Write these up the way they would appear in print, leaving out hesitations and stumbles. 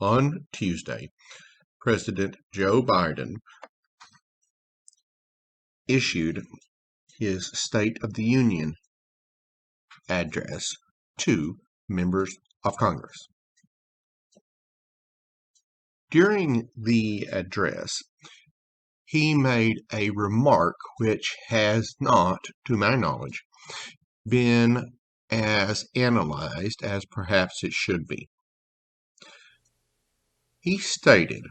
On Tuesday, President Joe Biden issued his State of the Union address to members of Congress. During the address, he made a remark which has not, to my knowledge, been as analyzed as perhaps it should be. He stated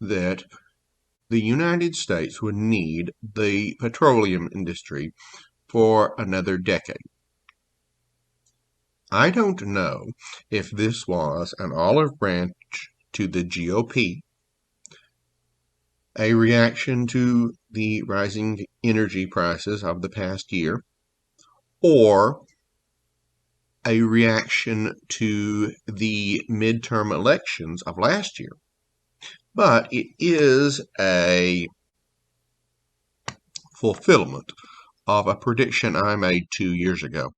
that the United States would need the petroleum industry for another decade. I don't know if this was an olive branch to the GOP, a reaction to the rising energy prices of the past year, or a reaction to the midterm elections of last year. But it is a fulfillment of a prediction I made 2 years ago.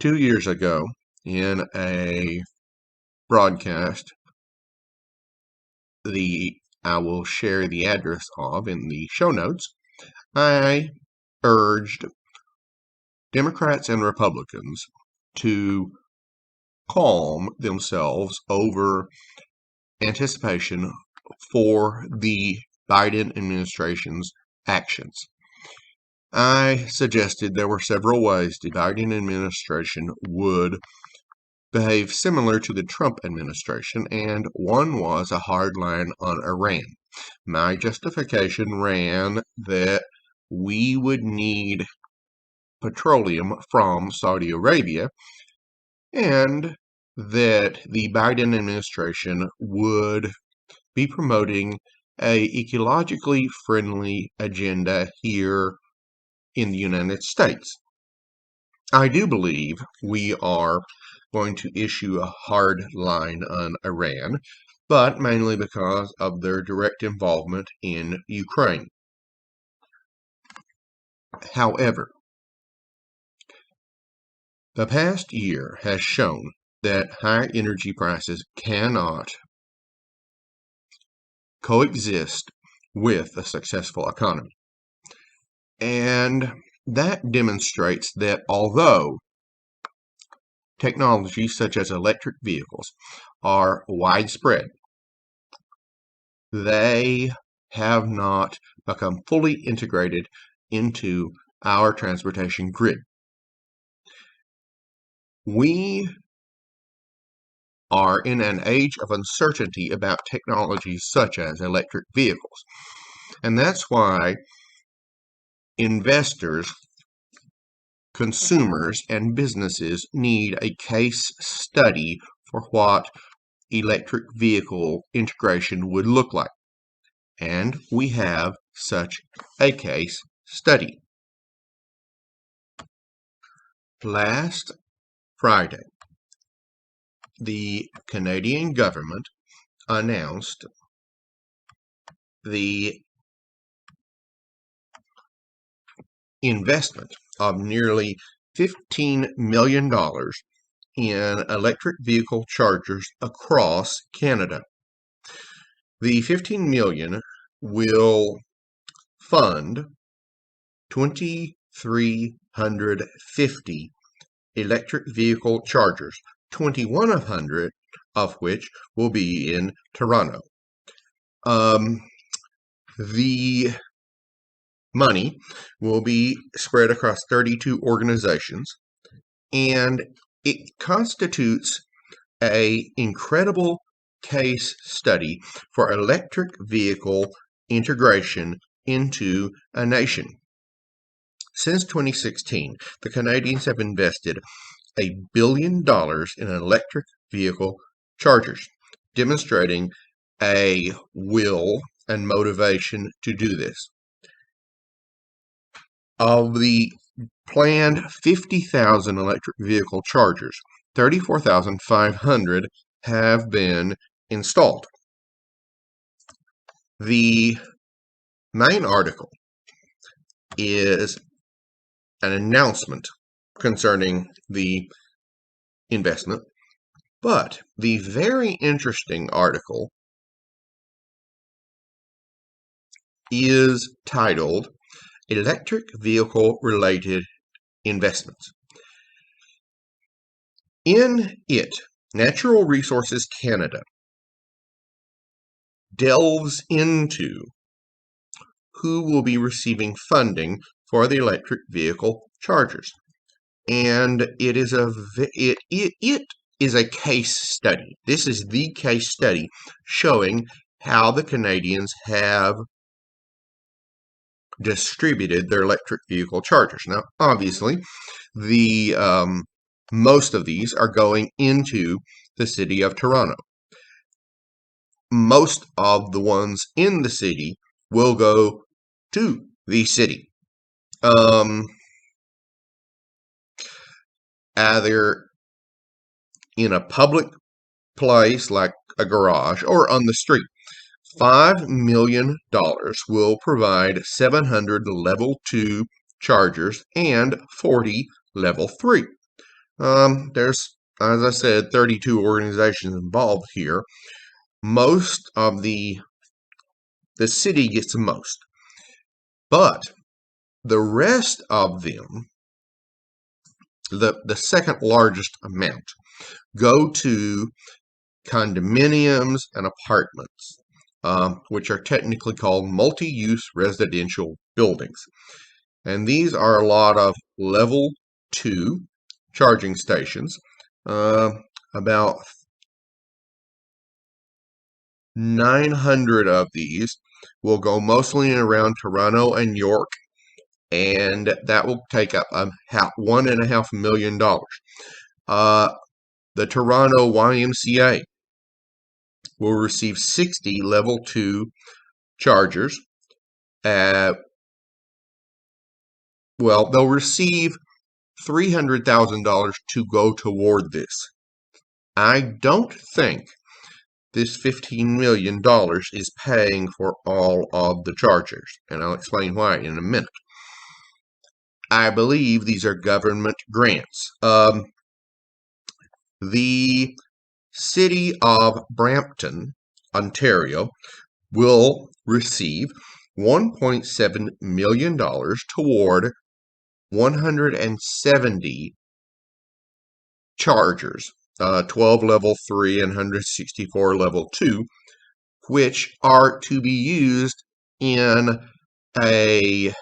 2 years ago, in a broadcast, I will share the address of in the show notes, I urged Democrats and Republicans to calm themselves over anticipation for the Biden administration's actions. I suggested there were several ways the Biden administration would behave similar to the Trump administration, and one was a hard line on Iran. My justification ran that we would need petroleum from Saudi Arabia, and that the Biden administration would be promoting a ecologically friendly agenda here in the United States. I do believe we are going to issue a hard line on Iran, but mainly because of their direct involvement in Ukraine. However, the past year has shown that high energy prices cannot coexist with a successful economy. And that demonstrates that although technologies such as electric vehicles are widespread, they have not become fully integrated into our transportation grid. We are in an age of uncertainty about technologies such as electric vehicles. And that's why investors, consumers, and businesses need a case study for what electric vehicle integration would look like. And we have such a case study. Last Friday, the Canadian government announced the investment of nearly $15 million in electric vehicle chargers across Canada. The $15 million will fund 2,350 electric vehicle chargers, 2,100 of which will be in Toronto. The money will be spread across 32 organizations, and it constitutes an incredible case study for electric vehicle integration into a nation. Since 2016, the Canadians have invested $1 billion in electric vehicle chargers, demonstrating a will and motivation to do this. Of the planned 50,000 electric vehicle chargers, 34,500 have been installed. The main article is an announcement concerning the investment, But the very interesting article is titled Electric Vehicle Related Investments. In it, Natural Resources Canada delves into who will be receiving funding for the electric vehicle chargers. And it is a case study. This is the case study showing how the Canadians have distributed their electric vehicle chargers. Now, obviously, the most of these are going into the city of Toronto. Most of the ones in the city will go to the city. Either in a public place like a garage or on the street. $5 million will provide 700 level 2 chargers and 40 level 3. There's, as I said, 32 organizations involved here. Most of the city gets the most. But the rest of them, the second largest amount, go to condominiums and apartments, which are technically called multi-use residential buildings. And these are a lot of level 2 charging stations. About 900 of these will go mostly around Toronto and York, and that will take up $1.5 million. The Toronto YMCA will receive 60 level 2 chargers. They'll receive $300,000 to go toward this. I don't think this $15 million is paying for all of the chargers, and I'll explain why in a minute. I believe these are government grants. The city of Brampton, Ontario, will receive $1.7 million toward 170 chargers, 12 level 3 and 164 level 2, which are to be used in a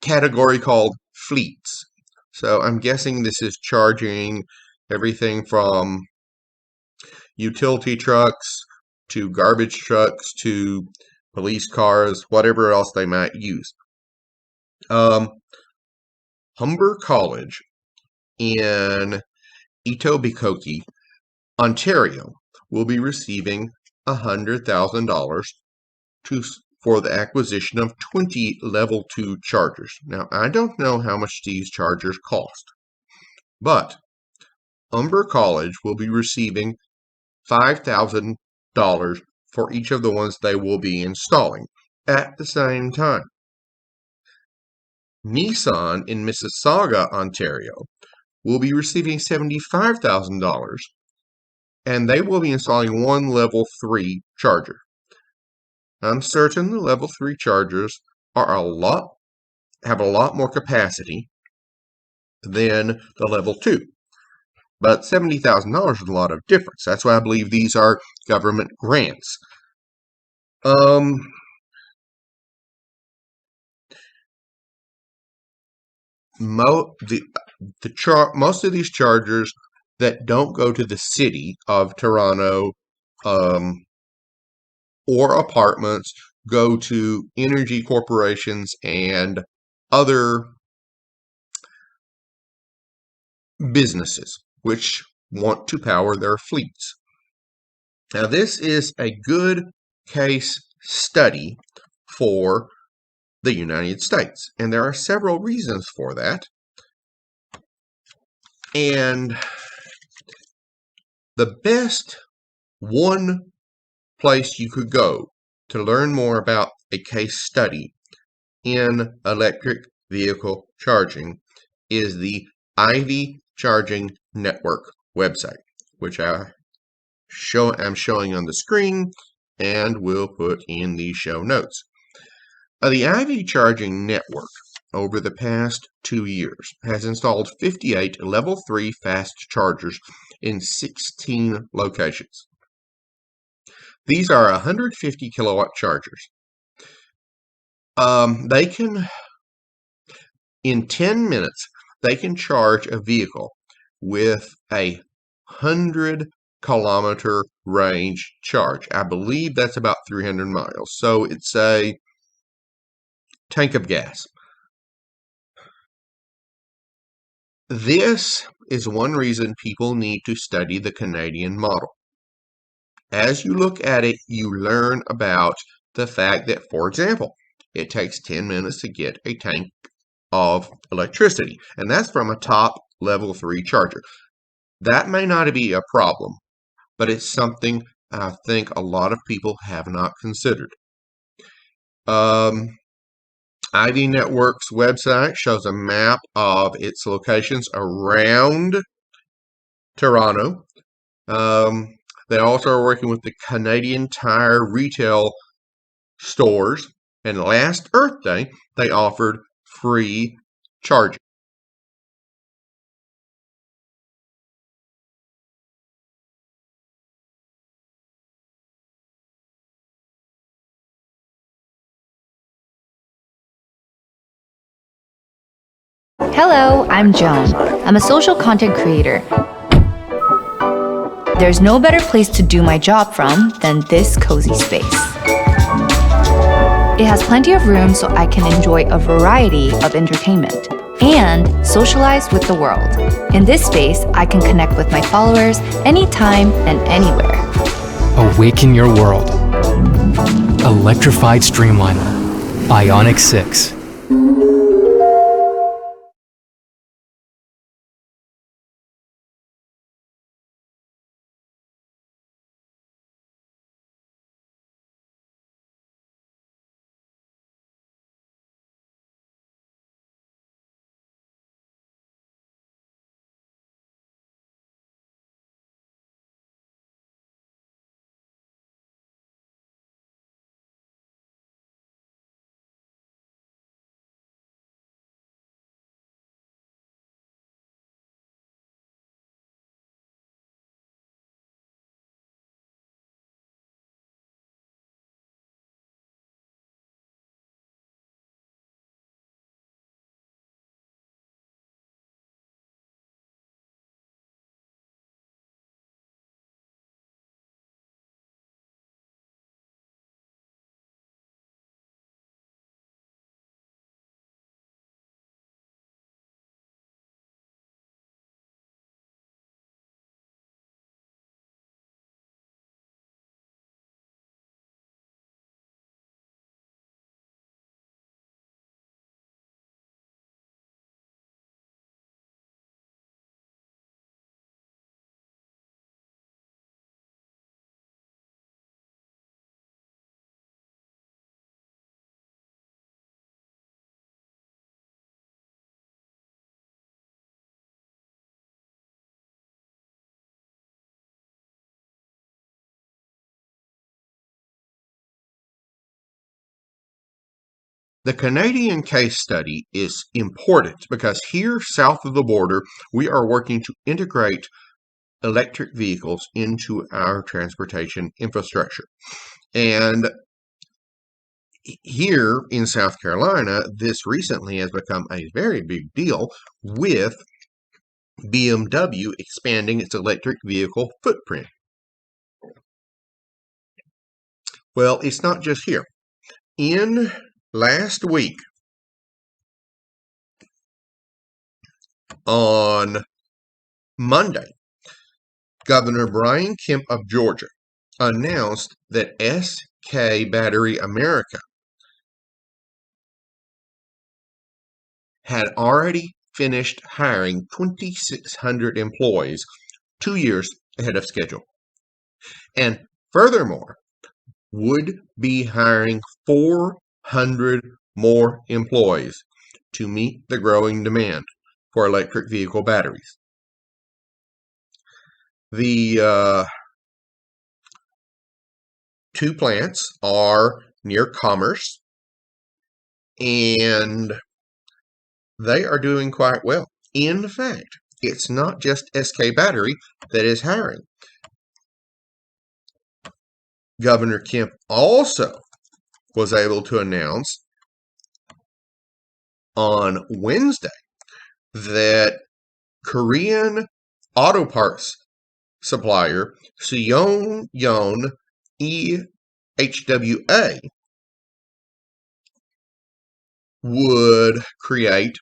category called fleets. So I'm guessing this is charging everything from utility trucks to garbage trucks to police cars, whatever else they might use. Humber College in Etobicoke, Ontario, will be receiving $100,000 for the acquisition of 20 level 2 chargers. Now, I don't know how much these chargers cost, but Humber College will be receiving $5,000 for each of the ones they will be installing at the same time. Nissan in Mississauga, Ontario, will be receiving $75,000, and they will be installing one level 3 charger. I'm certain the level 3 chargers have a lot more capacity than the level 2. But $70,000 is a lot of difference. That's why I believe these are government grants. Most of these chargers that don't go to the city of Toronto or apartments go to energy corporations and other businesses which want to power their fleets. Now, this is a good case study for the United States, and there are several reasons for that. And the best one place you could go to learn more about a case study in electric vehicle charging is the Ivy Charging network website, which I'm showing on the screen and will put in the show notes. The IV charging network over the past 2 years has installed 58 level 3 fast chargers in 16 locations. These are 150 kilowatt chargers. They can, in 10 minutes, they can charge a vehicle with a 100-kilometer range charge. I believe that's about 300 miles. So it's a tank of gas. This is one reason people need to study the Canadian model. As you look at it, you learn about the fact that, for example, it takes 10 minutes to get a tank of electricity, and that's from a top level 3 charger. That may not be a problem, but it's something I think a lot of people have not considered. IV Network's website shows a map of its locations around Toronto. They also are working with the Canadian Tire retail stores, and last Earth Day, they offered free charging. Hello, I'm Joan. I'm a social content creator. There's no better place to do my job from than this cozy space. It has plenty of room so I can enjoy a variety of entertainment and socialize with the world. In this space, I can connect with my followers anytime and anywhere. Awaken your world. Electrified Streamliner. Ionic 6. The Canadian case study is important because here south of the border, we are working to integrate electric vehicles into our transportation infrastructure. And here in South Carolina, this recently has become a very big deal with BMW expanding its electric vehicle footprint. Well, it's not just here. In last week, on Monday, Governor Brian Kemp of Georgia announced that SK Battery America had already finished hiring 2,600 employees 2 years ahead of schedule. And furthermore, would be hiring 400 more employees to meet the growing demand for electric vehicle batteries. The two plants are near Commerce, and they are doing quite well. In fact, it's not just SK Battery that is hiring. Governor Kemp also was able to announce on Wednesday that Korean auto parts supplier Seonyeon EHWA would create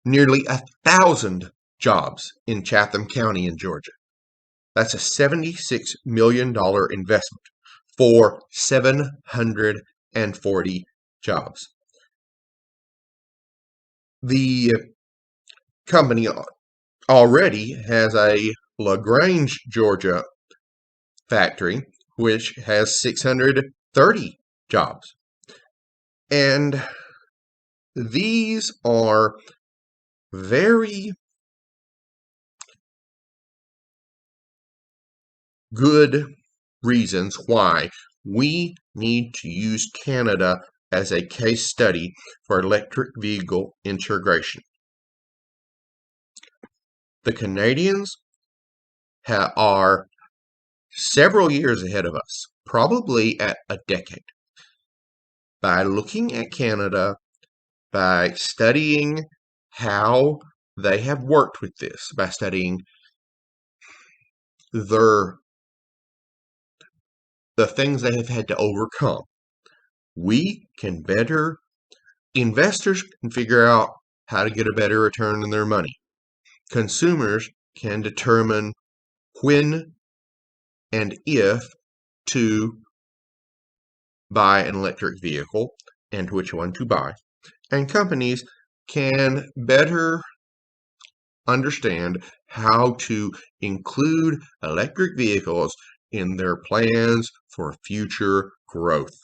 nearly 1,000 jobs in Chatham County in Georgia. That's a $76 million investment for 740 jobs. The company already has a LaGrange, Georgia factory, which has 630 jobs. And these are very good reasons why we need to use Canada as a case study for electric vehicle integration. The Canadians are several years ahead of us, probably at a decade. By looking at Canada, by studying how they have worked with this, by studying the things they have had to overcome, investors can figure out how to get a better return on their money. Consumers can determine when and if to buy an electric vehicle and which one to buy. And companies can better understand how to include electric vehicles in their plans for future growth.